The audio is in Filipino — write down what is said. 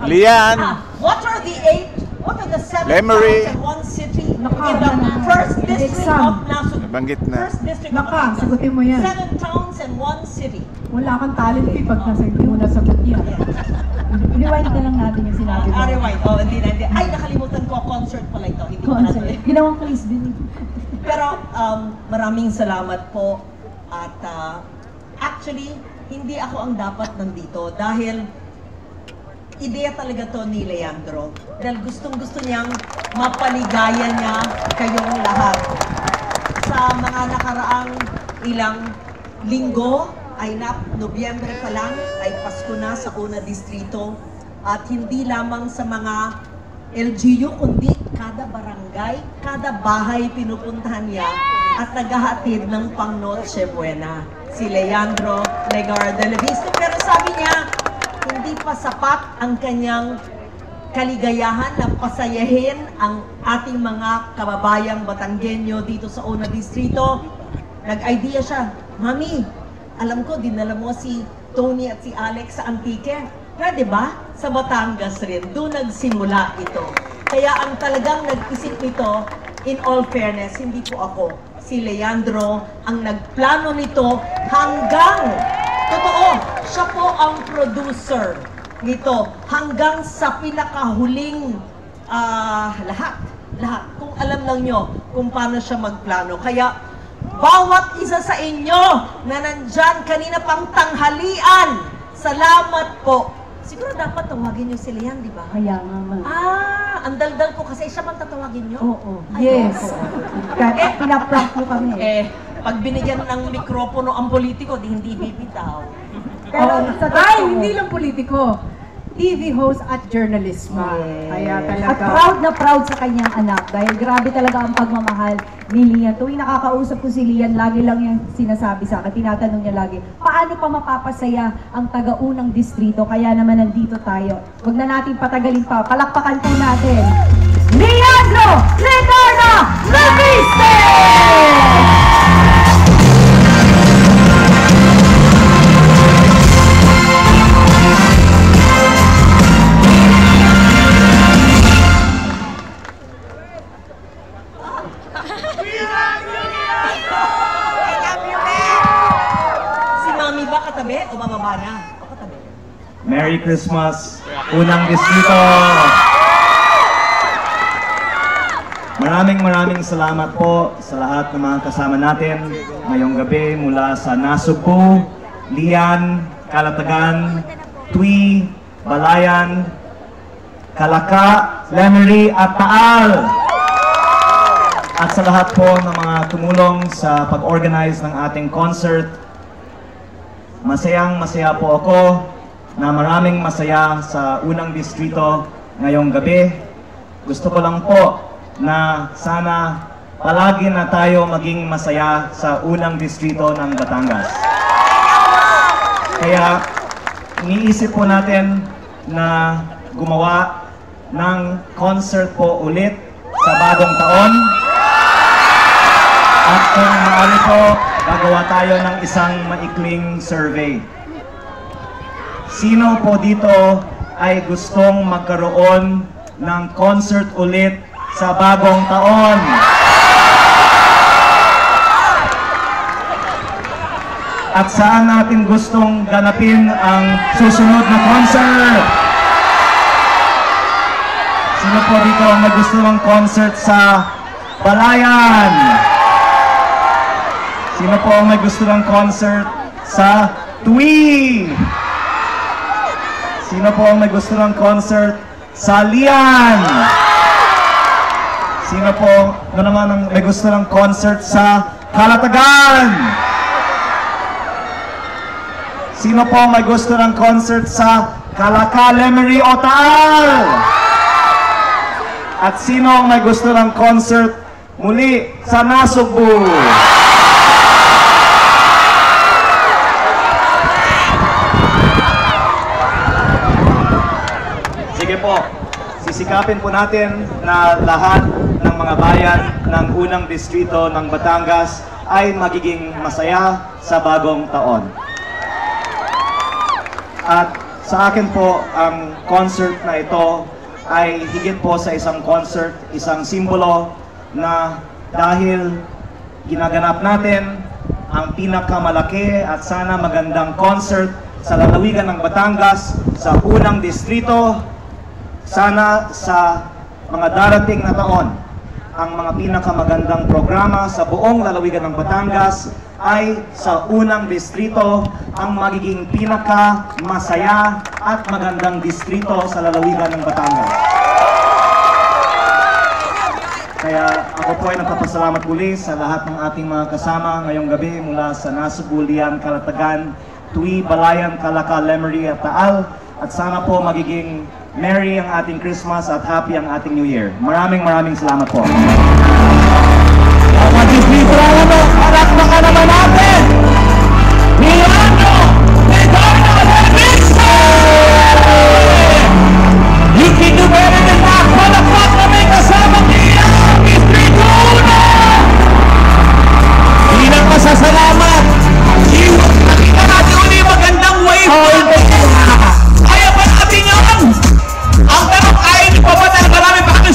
Lian. What are the 7 Lemery. towns and 1 city in the first district of Nasugbu? Nabanggit na. First district of Naka, Batangas. sagutin mo yan. 7 towns and 1 city. Wala kang talent eh pag hindi mo nasagot yan. Rewind na lang natin yung sinabi mo. Rewind. Oh, hindi na. Ay, nakalimutan ko. Concert pala ito. Hindi ko na Concert. Ginawang quiz din. Pero maraming salamat po. At actually, hindi ako ang dapat nandito dahil ideya talaga to ni Leandro. Dahil gustong-gusto niyang mapaligaya niya kayong lahat. Sa mga nakaraang ilang linggo, ay Nobyembre pa lang, ay Pasko na sa Una Distrito. At hindi lamang sa mga LGU, kundi kada barangay, kada bahay pinupuntahan niya at naghahatid ng pang Noche Buena. Si Leandro Legar de la Vista. Pero sabi niya, hindi pa sapat ang kanyang kaligayahan na pasayahin ang ating mga kababayang Batanggenyo dito sa Una Distrito. Nag-idea siya, Mami, alam ko, dinala mo si Tony at si Alex sa Antique. Pwede ba? Sa Batangas rin. Doon nagsimula ito. Kaya ang talagang nag-isip nito, in all fairness, hindi po ako. Si Leandro ang nagplano nito hanggang, totoo, siya po ang producer nito. Hanggang sa pinakahuling lahat. Kung alam lang nyo kung paano siya magplano. Kaya, bawat isa sa inyo na nandyan kanina pang tanghalian, salamat po. Siguro dapat tawagin nyo si Lian, di ba? Kaya nga, ang daldal ko kasi siya man tatawagin nyo? Oo. Yes. Kaya pinaprank mo kami. Pag binigyan ng mikropono ang politiko, hindi bibitaw. Pero hindi lang politiko. TV host at journalist pa. Kaya talaga. At proud na proud sa kanyang anak dahil grabe talaga ang pagmamahal ni Lian. Tuwing nakakausap ko si Lian, lagi lang yung sinasabi sa akin, tinatanong niya lagi, paano pa mapapasaya ang taga-unang distrito? Kaya naman nandito tayo. Huwag na natin patagalin pa. Palakpakan po natin. Leandro Legarda Leviste! Merry Christmas, Unang Distrito! Maraming salamat po sa lahat ng mga kasama natin ngayong gabi mula sa Nasugbu, Lian, Calatagan, Tui, Balayan, Calaca, Lemery at Taal. At sa lahat po ng mga tumulong sa pag-organize ng ating concert, masaya po ako na maraming masaya sa Unang Distrito ngayong gabi. Gusto ko lang po na sana palagi na tayo maging masaya sa Unang Distrito ng Batangas. Kaya iniisip po natin na gumawa ng concert po ulit sa bagong taon. At kung maaari po, gagawa tayo ng isang maikling survey. Sino po dito ay gustong magkaroon ng concert ulit sa bagong taon? At saan natin gustong ganapin ang susunod na concert? Sino po dito ang may gusto ng concert sa Balayan? Sino po ang may gusto ng concert sa Tui? Sino po ang may gusto ng concert sa Lian? Sino po naman ang may gusto ng concert sa Calatagan? Sino po ang may gusto ng concert sa Calaca, Lemery o Taal? At sino ang may gusto ng concert muli sa Nasugbu? Sige po, sisikapin po natin na lahat ng mga bayan ng Unang Distrito ng Batangas ay magiging masaya sa bagong taon. At Sa akin po, ang concert na ito ay higit po sa isang concert, isang simbolo na dahil ginaganap natin ang pinakamalaki at sana magandang concert sa lalawigan ng Batangas, sa unang distrito, sana sa mga darating na taon, ang mga pinakamagandang programa sa buong lalawigan ng Batangas ay sa unang distrito ang magiging pinakamasaya at magandang distrito sa lalawigan ng Batangas. Kaya ako po ay nagpapasalamat muli sa lahat ng ating mga kasama ngayong gabi mula sa Nasugbu, Lian, Calatagan, Tui, Balayan, Calaca, Lemery at Taal. At sana po magiging merry ang ating Christmas at happy ang ating New Year. Maraming salamat po. Mga Disney, salamat po. Harap na ka naman natin!